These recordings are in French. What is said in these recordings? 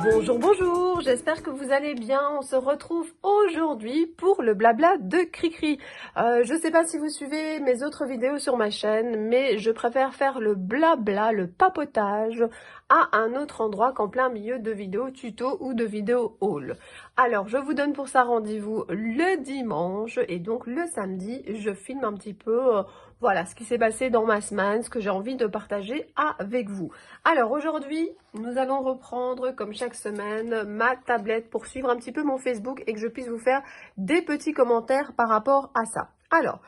Bonjour, bonjour, j'espère que vous allez bien. On se retrouve aujourd'hui pour le blabla de Cricri. Je ne sais pas si vous suivez mes autres vidéos sur ma chaîne, mais je préfère faire le blabla, le papotage, à un autre endroit qu'en plein milieu de vidéos tuto ou de vidéos haul. Alors, je vous donne pour ça rendez-vous le dimanche et donc le samedi, je filme un petit peu... voilà ce qui s'est passé dans ma semaine, ce que j'ai envie de partager avec vous. Alors aujourd'hui, nous allons reprendre comme chaque semaine ma tablette pour suivre un petit peu mon Facebook et que je puisse vous faire des petits commentaires par rapport à ça. Alors,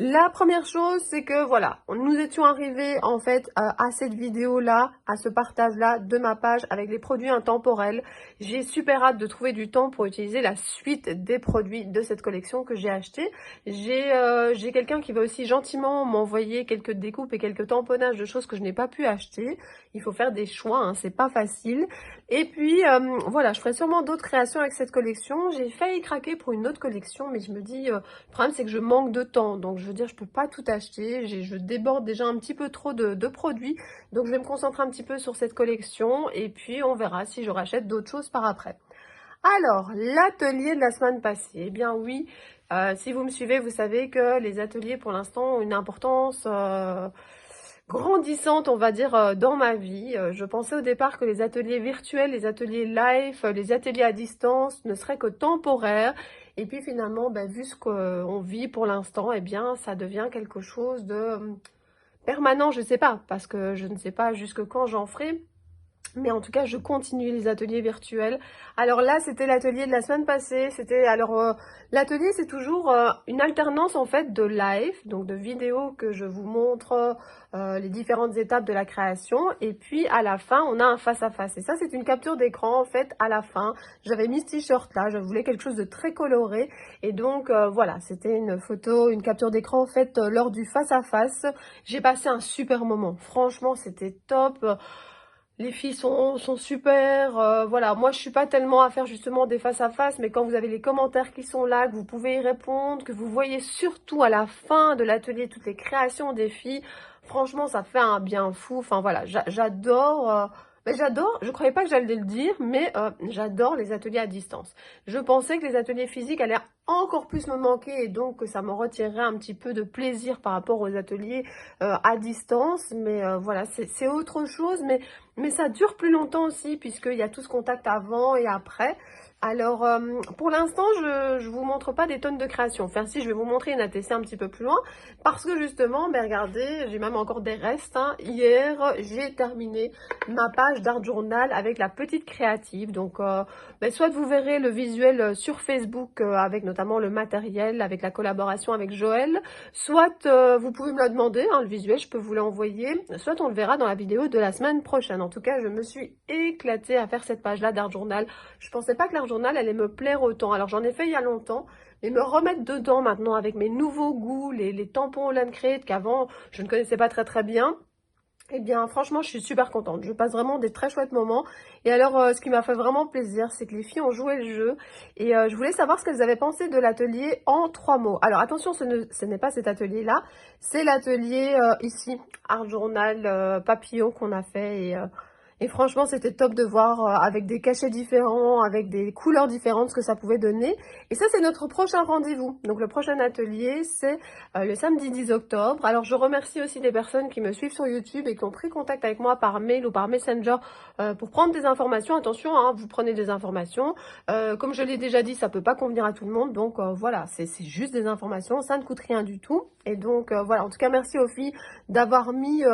la première chose, c'est que voilà, nous étions arrivés en fait à cette vidéo-là, à ce partage-là de ma page avec les produits intemporels. J'ai super hâte de trouver du temps pour utiliser la suite des produits de cette collection que j'ai acheté. J'ai quelqu'un qui va aussi gentiment m'envoyer quelques découpes et quelques tamponnages de choses que je n'ai pas pu acheter. Il faut faire des choix, hein, c'est pas facile. Et puis voilà, je ferai sûrement d'autres créations avec cette collection. J'ai failli craquer pour une autre collection, mais je me dis, le problème c'est que je manque de temps, donc je veux dire, je peux pas tout acheter, je déborde déjà un petit peu trop de produits, donc je vais me concentrer un petit peu sur cette collection, et puis on verra si je rachète d'autres choses par après. Alors, l'atelier de la semaine passée, eh bien oui, si vous me suivez, vous savez que les ateliers pour l'instant ont une importance grandissante, on va dire, dans ma vie. Je pensais au départ que les ateliers virtuels, les ateliers live, les ateliers à distance ne seraient que temporaires. Et puis finalement, ben, vu ce qu'on vit pour l'instant, eh bien, ça devient quelque chose de permanent, je ne sais pas, parce que je ne sais pas jusque quand j'en ferai. Mais en tout cas, je continue les ateliers virtuels. Alors là, c'était l'atelier de la semaine passée. L'atelier, c'est toujours une alternance en fait de live, donc de vidéos que je vous montre les différentes étapes de la création. Et puis à la fin, on a un face-à-face. Et ça, c'est une capture d'écran en fait à la fin. J'avais mis ce t-shirt là, je voulais quelque chose de très coloré. Et donc voilà, c'était une photo, une capture d'écran en fait lors du face-à-face. J'ai passé un super moment. Franchement, c'était top. Les filles sont super, voilà, moi je suis pas tellement à faire justement des face à face, mais quand vous avez les commentaires qui sont là, que vous pouvez y répondre, que vous voyez surtout à la fin de l'atelier toutes les créations des filles, franchement ça fait un bien fou, enfin voilà, j'adore, j'adore, je croyais pas que j'allais le dire, mais j'adore les ateliers à distance. Je pensais que les ateliers physiques allaient encore plus me manquer et donc que ça me retirerait un petit peu de plaisir par rapport aux ateliers à distance, mais voilà, c'est autre chose, mais ça dure plus longtemps aussi, puisqu'il y a tout ce contact avant et après. Alors, pour l'instant, je vous montre pas des tonnes de créations. Enfin, si, je vais vous montrer une ATC un petit peu plus loin, parce que justement, ben regardez, j'ai même encore des restes. Hein. Hier, j'ai terminé ma page d'art journal avec la petite créative. Donc, ben, soit vous verrez le visuel sur Facebook, avec notamment le matériel, avec la collaboration avec Joël, soit vous pouvez me le demander, hein, le visuel, je peux vous l'envoyer, soit on le verra dans la vidéo de la semaine prochaine. En tout cas, je me suis éclatée à faire cette page-là d'art journal. Je pensais pas que l'art journal allait me plaire autant. Alors j'en ai fait il y a longtemps, mais me remettre dedans maintenant avec mes nouveaux goûts, les tampons Holland Crate qu'avant je ne connaissais pas très bien. Eh bien, franchement, je suis super contente. Je passe vraiment des très chouettes moments. Et alors, ce qui m'a fait vraiment plaisir, c'est que les filles ont joué le jeu. Et je voulais savoir ce qu'elles avaient pensé de l'atelier en 3 mots. Alors, attention, ce n'est pas cet atelier-là. C'est l'atelier ici, Art Journal Papillon qu'on a fait. Et franchement, c'était top de voir avec des cachets différents, avec des couleurs différentes, ce que ça pouvait donner. Et ça, c'est notre prochain rendez-vous. Donc, le prochain atelier, c'est le samedi 10 octobre. Alors, je remercie aussi des personnes qui me suivent sur YouTube et qui ont pris contact avec moi par mail ou par Messenger pour prendre des informations. Attention, hein, vous prenez des informations. Comme je l'ai déjà dit, ça peut pas convenir à tout le monde. Donc, voilà, c'est juste des informations. Ça ne coûte rien du tout. Et donc, voilà, en tout cas, merci aux filles d'avoir mis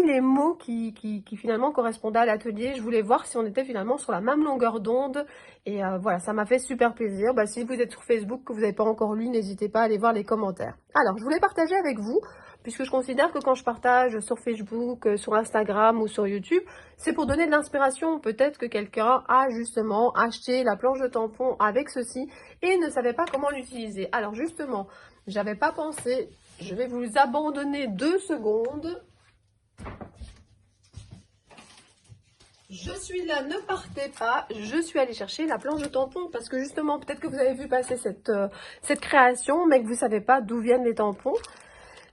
les mots qui finalement correspondaient à l'atelier. Je voulais voir si on était finalement sur la même longueur d'onde. Et voilà, ça m'a fait super plaisir. Bah, si vous êtes sur Facebook, que vous n'avez pas encore lu, n'hésitez pas à aller voir les commentaires. Alors, je voulais partager avec vous, puisque je considère que quand je partage sur Facebook, sur Instagram ou sur YouTube, c'est pour donner de l'inspiration. Peut-être que quelqu'un a justement acheté la planche de tampon avec ceci et ne savait pas comment l'utiliser. Alors justement, j'avais pas pensé, je vais vous abandonner 2 secondes. Je suis là, ne partez pas, je suis allée chercher la planche de tampons parce que justement, peut-être que vous avez vu passer cette création, mais que vous ne savez pas d'où viennent les tampons.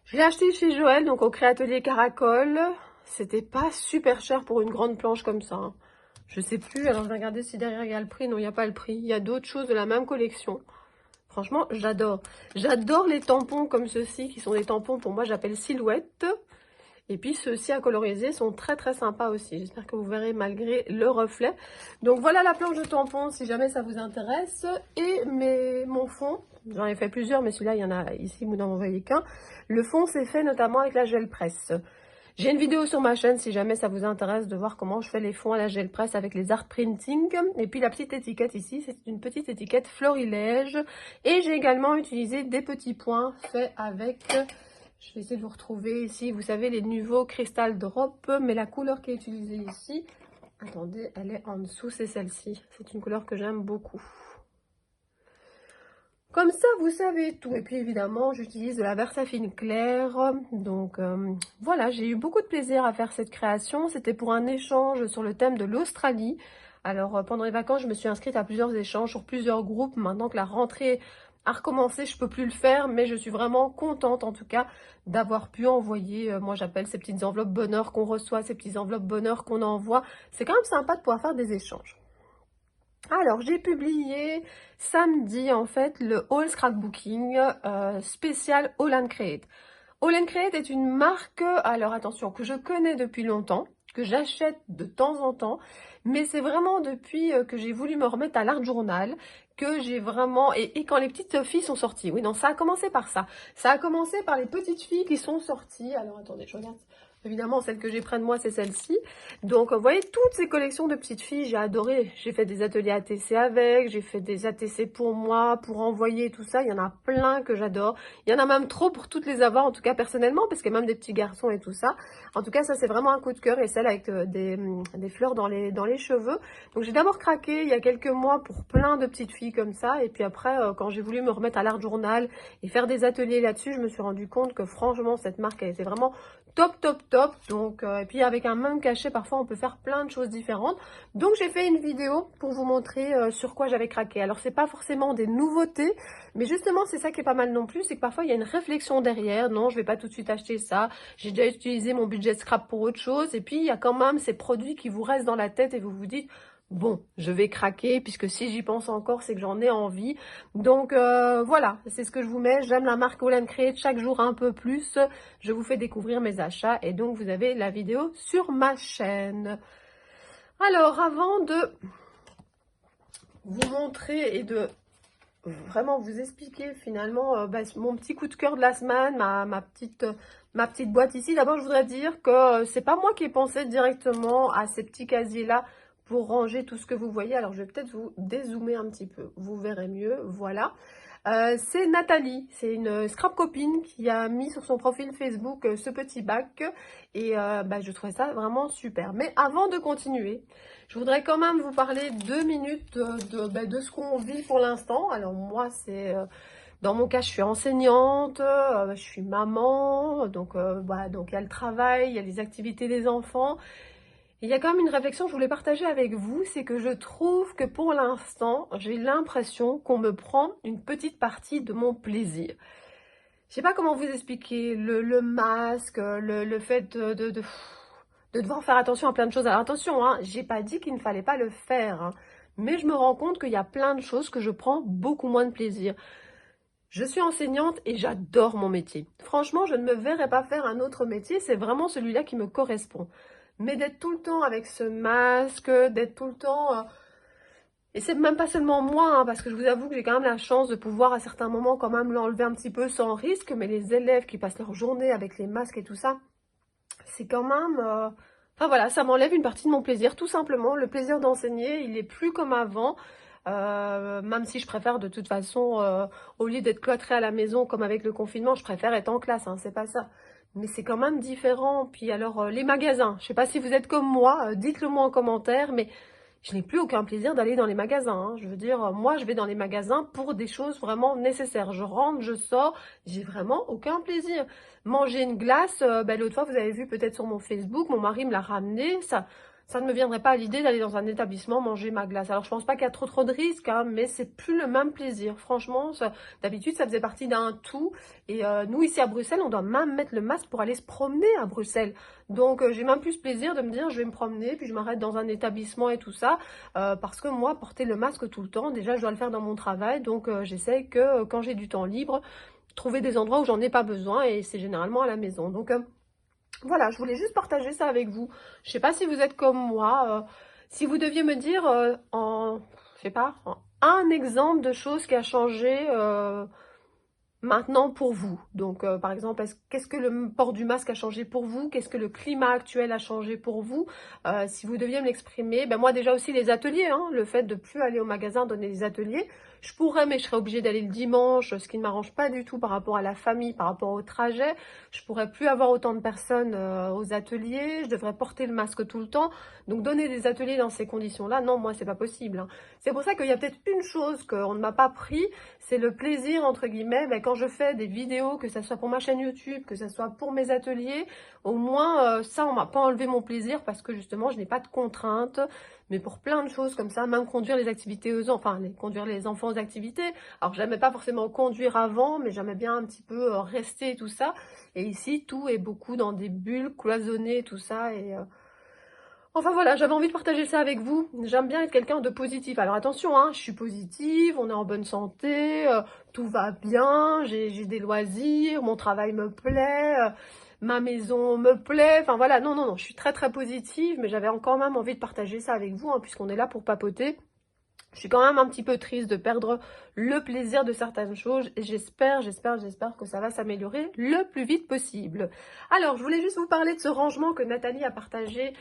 Je l'ai acheté chez Joël, donc au Créatelier Caracol. C'était pas super cher pour une grande planche comme ça, hein. Je sais plus, alors je vais regarder si derrière il y a le prix. Non, il n'y a pas le prix. Il y a d'autres choses de la même collection. Franchement, j'adore. J'adore les tampons comme ceux-ci, qui sont des tampons, pour moi, j'appelle silhouette. Et puis, ceux-ci à coloriser sont très très sympas aussi. J'espère que vous verrez malgré le reflet. Donc, voilà la planche de tampons, si jamais ça vous intéresse. Et mon fond, j'en ai fait plusieurs, mais celui-là, il y en a ici, vous n'en voyez qu'un. Le fond, c'est fait notamment avec la gel presse. J'ai une vidéo sur ma chaîne si jamais ça vous intéresse de voir comment je fais les fonds à la gel presse avec les art printing. Et puis la petite étiquette ici, c'est une petite étiquette florilège. Et j'ai également utilisé des petits points faits avec, je vais essayer de vous retrouver ici, vous savez, les nouveaux Crystal Drop. Mais la couleur qui est utilisée ici, attendez, elle est en dessous, c'est celle-ci. C'est une couleur que j'aime beaucoup. Comme ça, vous savez tout. Et puis, évidemment, j'utilise de la Versafine claire. Donc, voilà, j'ai eu beaucoup de plaisir à faire cette création. C'était pour un échange sur le thème de l'Australie. Alors, pendant les vacances, je me suis inscrite à plusieurs échanges sur plusieurs groupes. Maintenant que la rentrée a recommencé, je ne peux plus le faire. Mais je suis vraiment contente, en tout cas, d'avoir pu envoyer, moi j'appelle ces petites enveloppes bonheur qu'on reçoit, ces petites enveloppes bonheur qu'on envoie. C'est quand même sympa de pouvoir faire des échanges. Alors, j'ai publié samedi, en fait, le Haul Scrapbooking spécial All and Create. All and Create est une marque, alors attention, que je connais depuis longtemps, que j'achète de temps en temps, mais c'est vraiment depuis que j'ai voulu me remettre à l'art journal, que j'ai vraiment... Et quand les petites filles sont sorties, oui, non, ça a commencé par ça. Ça a commencé par les petites filles qui sont sorties. Alors, attendez, je regarde. Évidemment, celle que j'ai près de moi, c'est celle-ci. Donc, vous voyez, toutes ces collections de petites filles, j'ai adoré. J'ai fait des ateliers ATC avec, j'ai fait des ATC pour moi, pour envoyer, tout ça. Il y en a plein que j'adore. Il y en a même trop pour toutes les avoir, en tout cas personnellement, parce qu'il y a même des petits garçons et tout ça. En tout cas, ça, c'est vraiment un coup de cœur. Et celle avec des fleurs dans les cheveux. Donc, j'ai d'abord craqué il y a quelques mois pour plein de petites filles comme ça. Et puis après, quand j'ai voulu me remettre à l'art journal et faire des ateliers là-dessus, je me suis rendu compte que franchement, cette marque, elle était vraiment top, top, top. Donc, et puis avec un même cachet, parfois on peut faire plein de choses différentes. Donc j'ai fait une vidéo pour vous montrer sur quoi j'avais craqué. Alors c'est pas forcément des nouveautés, mais justement c'est ça qui est pas mal non plus, c'est que parfois il y a une réflexion derrière. Non, je vais pas tout de suite acheter ça. J'ai déjà utilisé mon budget scrap pour autre chose. Et puis il y a quand même ces produits qui vous restent dans la tête et vous vous dites... Bon, je vais craquer puisque si j'y pense encore, c'est que j'en ai envie. Donc voilà, c'est ce que je vous mets. J'aime la marque All and Create chaque jour un peu plus. Je vous fais découvrir mes achats et donc vous avez la vidéo sur ma chaîne. Alors, avant de vous montrer et de vraiment vous expliquer finalement mon petit coup de cœur de la semaine, ma petite boîte ici, d'abord je voudrais dire que c'est pas moi qui ai pensé directement à ces petits casiers-là pour ranger tout ce que vous voyez. Alors, je vais peut-être vous dézoomer un petit peu. Vous verrez mieux. Voilà. C'est Nathalie. C'est une scrap copine qui a mis sur son profil Facebook ce petit bac. Et je trouvais ça vraiment super. Mais avant de continuer, je voudrais quand même vous parler 2 minutes de ce qu'on vit pour l'instant. Alors, moi, c'est... dans mon cas, je suis enseignante, je suis maman. Donc, donc il y a le travail, il y a les activités des enfants. Il y a quand même une réflexion que je voulais partager avec vous, c'est que je trouve que pour l'instant, j'ai l'impression qu'on me prend une petite partie de mon plaisir. Je sais pas comment vous expliquer, le masque, le fait de devoir faire attention à plein de choses. Alors attention, hein, j'ai pas dit qu'il ne fallait pas le faire, hein, mais je me rends compte qu'il y a plein de choses que je prends beaucoup moins de plaisir. Je suis enseignante et j'adore mon métier. Franchement, je ne me verrais pas faire un autre métier, c'est vraiment celui-là qui me correspond. Mais d'être tout le temps avec ce masque, d'être tout le temps... Et c'est même pas seulement moi, hein, parce que je vous avoue que j'ai quand même la chance de pouvoir à certains moments quand même l'enlever un petit peu sans risque, mais les élèves qui passent leur journée avec les masques et tout ça, c'est quand même... Enfin voilà, ça m'enlève une partie de mon plaisir, tout simplement. Le plaisir d'enseigner, il est plus comme avant. Même si je préfère de toute façon, au lieu d'être cloîtrée à la maison comme avec le confinement, je préfère être en classe, hein, c'est pas ça. Mais c'est quand même différent. Puis alors, les magasins, je sais pas si vous êtes comme moi, dites-le moi en commentaire, mais je n'ai plus aucun plaisir d'aller dans les magasins, hein. Je veux dire, moi, je vais dans les magasins pour des choses vraiment nécessaires. Je rentre, je sors, j'ai vraiment aucun plaisir. Manger une glace, l'autre fois, vous avez vu peut-être sur mon Facebook, mon mari me l'a ramené, ça... ça ne me viendrait pas à l'idée d'aller dans un établissement manger ma glace. Alors, je pense pas qu'il y a trop de risques, hein, mais c'est plus le même plaisir. Franchement, d'habitude, ça faisait partie d'un tout. Et nous, ici à Bruxelles, on doit même mettre le masque pour aller se promener à Bruxelles. Donc, j'ai même plus ce plaisir de me dire, je vais me promener, puis je m'arrête dans un établissement et tout ça. Parce que moi, porter le masque tout le temps, déjà, je dois le faire dans mon travail. Donc, j'essaie que quand j'ai du temps libre, trouver des endroits où j'en ai pas besoin. Et c'est généralement à la maison. Donc, voilà, je voulais juste partager ça avec vous. Je sais pas si vous êtes comme moi. Si vous deviez me dire je sais pas, en un exemple de chose qui a changé maintenant pour vous. Donc, par exemple, qu'est-ce que le port du masque a changé pour vous? Qu'est-ce que le climat actuel a changé pour vous? Si vous deviez me l'exprimer, ben moi déjà aussi les ateliers, hein, le fait de plus aller au magasin donner des ateliers. Je pourrais, mais je serais obligée d'aller le dimanche, ce qui ne m'arrange pas du tout par rapport à la famille, par rapport au trajet. Je pourrais plus avoir autant de personnes aux ateliers. Je devrais porter le masque tout le temps. Donc, donner des ateliers dans ces conditions-là, non, moi, c'est pas possible, hein. C'est pour ça qu'il y a peut-être une chose qu'on ne m'a pas pris, c'est le plaisir, entre guillemets, ben, quand je fais des vidéos, que ce soit pour ma chaîne YouTube, que ce soit pour mes ateliers, au moins, ça, on m'a pas enlevé mon plaisir parce que justement, je n'ai pas de contraintes. Mais pour plein de choses comme ça, même conduire les activités aux enfants, enfin, conduire les enfants aux activités. Alors, j'aimais pas forcément conduire avant, mais j'aimais bien un petit peu rester et tout ça. Et ici, tout est beaucoup dans des bulles cloisonnées, tout ça. Et enfin voilà, j'avais envie de partager ça avec vous. J'aime bien être quelqu'un de positif. Alors attention, hein, je suis positive, on est en bonne santé, tout va bien, j'ai des loisirs, mon travail me plaît, ma maison me plaît. Enfin voilà, non, je suis très positive, mais j'avais quand même envie de partager ça avec vous, hein, puisqu'on est là pour papoter. Je suis quand même un petit peu triste de perdre le plaisir de certaines choses et j'espère que ça va s'améliorer le plus vite possible. Alors, je voulais juste vous parler de ce rangement que Nathalie a partagé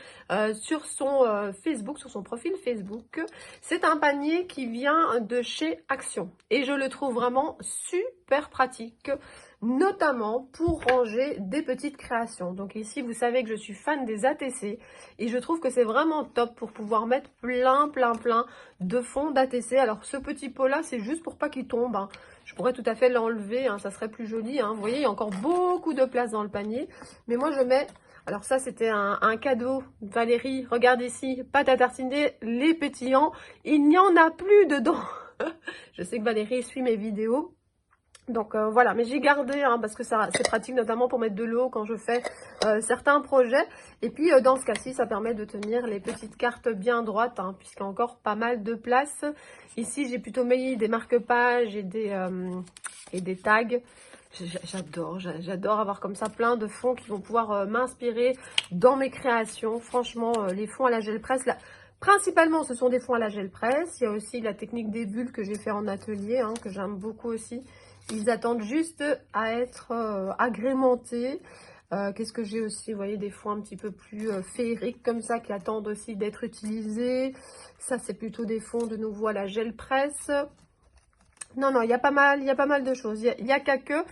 sur son Facebook, sur son profil Facebook. C'est un panier qui vient de chez Action et je le trouve vraiment super pratique, notamment pour ranger des petites créations. Donc ici, vous savez que je suis fan des ATC et je trouve que c'est vraiment top pour pouvoir mettre plein de fond d'ATC. Alors ce petit pot là, c'est juste pour pas qu'il tombe, hein. Je pourrais tout à fait l'enlever, hein, ça serait plus joli, hein. Vous voyez, il y a encore beaucoup de place dans le panier. Mais moi je mets, alors ça c'était un cadeau. Valérie, regarde ici, pâte à tartiner, les pétillants. Il n'y en a plus dedans. Je sais que Valérie suit mes vidéos. Donc voilà, mais j'ai gardé, hein, parce que ça c'est pratique notamment pour mettre de l'eau quand je fais certains projets. Et puis dans ce cas-ci, ça permet de tenir les petites cartes bien droites, hein, puisqu'il y a encore pas mal de place. Ici, j'ai plutôt mis des marque-pages et des tags. J'adore avoir comme ça plein de fonds qui vont pouvoir m'inspirer dans mes créations. Franchement, les fonds à la gel presse, là, principalement, ce sont des fonds à la gel presse. Il y a aussi la technique des bulles que j'ai fait en atelier, hein, que j'aime beaucoup aussi. Ils attendent juste à être agrémentés. Qu'est-ce que j'ai aussi? Vous voyez, des fonds un petit peu plus féeriques comme ça qui attendent aussi d'être utilisés. Ça, c'est plutôt des fonds de nouveau à la gel presse. Non, il y a pas mal de choses. Il y a qu'à que.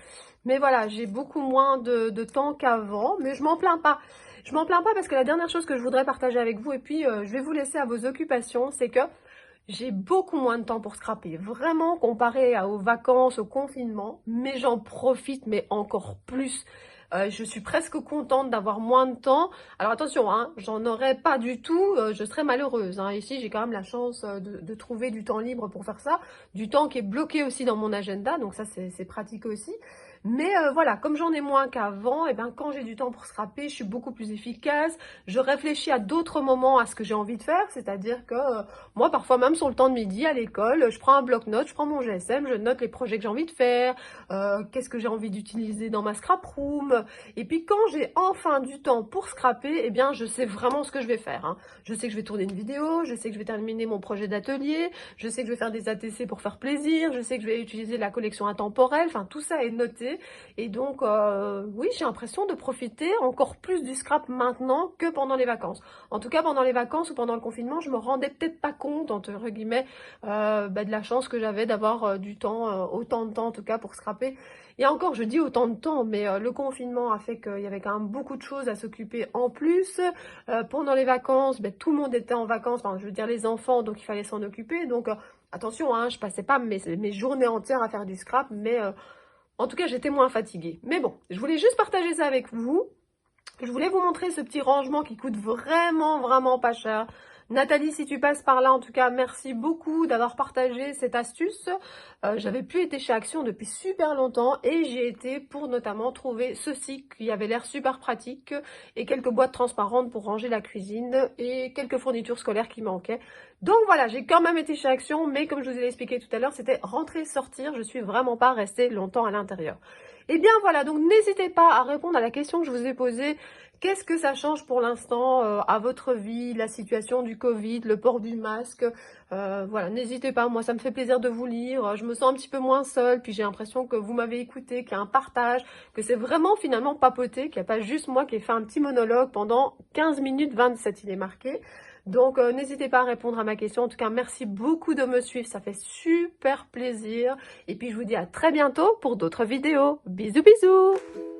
Mais voilà, j'ai beaucoup moins de temps qu'avant. Mais je m'en plains pas. Je m'en plains pas parce que la dernière chose que je voudrais partager avec vous, et puis je vais vous laisser à vos occupations, c'est que j'ai beaucoup moins de temps pour scraper, vraiment comparé aux vacances, au confinement, mais j'en profite, mais encore plus. Je suis presque contente d'avoir moins de temps. Alors attention, hein, j'en aurais pas du tout, je serais malheureuse, hein. Ici, j'ai quand même la chance de trouver du temps libre pour faire ça, du temps qui est bloqué aussi dans mon agenda, donc ça c'est pratique aussi. Mais voilà, comme j'en ai moins qu'avant, et ben quand j'ai du temps pour scraper, je suis beaucoup plus efficace. Je réfléchis à d'autres moments à ce que j'ai envie de faire, c'est-à-dire que moi, parfois même sur le temps de midi à l'école, je prends un bloc-notes, je prends mon GSM, je note les projets que j'ai envie de faire, qu'est-ce que j'ai envie d'utiliser dans ma scrap room. Et puis quand j'ai enfin du temps pour scraper, eh bien je sais vraiment ce que je vais faire, hein. Je sais que je vais tourner une vidéo, je sais que je vais terminer mon projet d'atelier, je sais que je vais faire des ATC pour faire plaisir, je sais que je vais utiliser la collection intemporelle, enfin tout ça est noté. Et donc, oui, j'ai l'impression de profiter encore plus du scrap maintenant que pendant les vacances. En tout cas, pendant les vacances ou pendant le confinement, je me rendais peut-être pas compte, entre guillemets, de la chance que j'avais d'avoir du temps, autant de temps en tout cas pour scraper. Et encore, je dis autant de temps, mais le confinement a fait qu'il y avait quand même beaucoup de choses à s'occuper en plus. Pendant les vacances, tout le monde était en vacances, enfin, je veux dire les enfants, donc il fallait s'en occuper. Donc, attention, hein, je passais pas mes journées entières à faire du scrap, mais en tout cas, j'étais moins fatiguée. Mais bon, je voulais juste partager ça avec vous. Je voulais vous montrer ce petit rangement qui coûte vraiment pas cher. Nathalie, si tu passes par là, en tout cas, merci beaucoup d'avoir partagé cette astuce. J'avais plus été chez Action depuis super longtemps et j'ai été pour notamment trouver ceci qui avait l'air super pratique et quelques boîtes transparentes pour ranger la cuisine et quelques fournitures scolaires qui manquaient. Donc voilà, j'ai quand même été chez Action, mais comme je vous ai expliqué tout à l'heure, c'était rentrer, sortir. Je suis vraiment pas restée longtemps à l'intérieur. Et bien voilà, donc n'hésitez pas à répondre à la question que je vous ai posée. Qu'est-ce que ça change pour l'instant à votre vie, la situation du Covid, le port du masque? Voilà, n'hésitez pas, moi ça me fait plaisir de vous lire, je me sens un petit peu moins seule, puis j'ai l'impression que vous m'avez écouté, qu'il y a un partage, que c'est vraiment finalement papoté, qu'il n'y a pas juste moi qui ai fait un petit monologue pendant 15 minutes 27, il est marqué. Donc n'hésitez pas à répondre à ma question, en tout cas merci beaucoup de me suivre, ça fait super plaisir. Et puis je vous dis à très bientôt pour d'autres vidéos. Bisous bisous!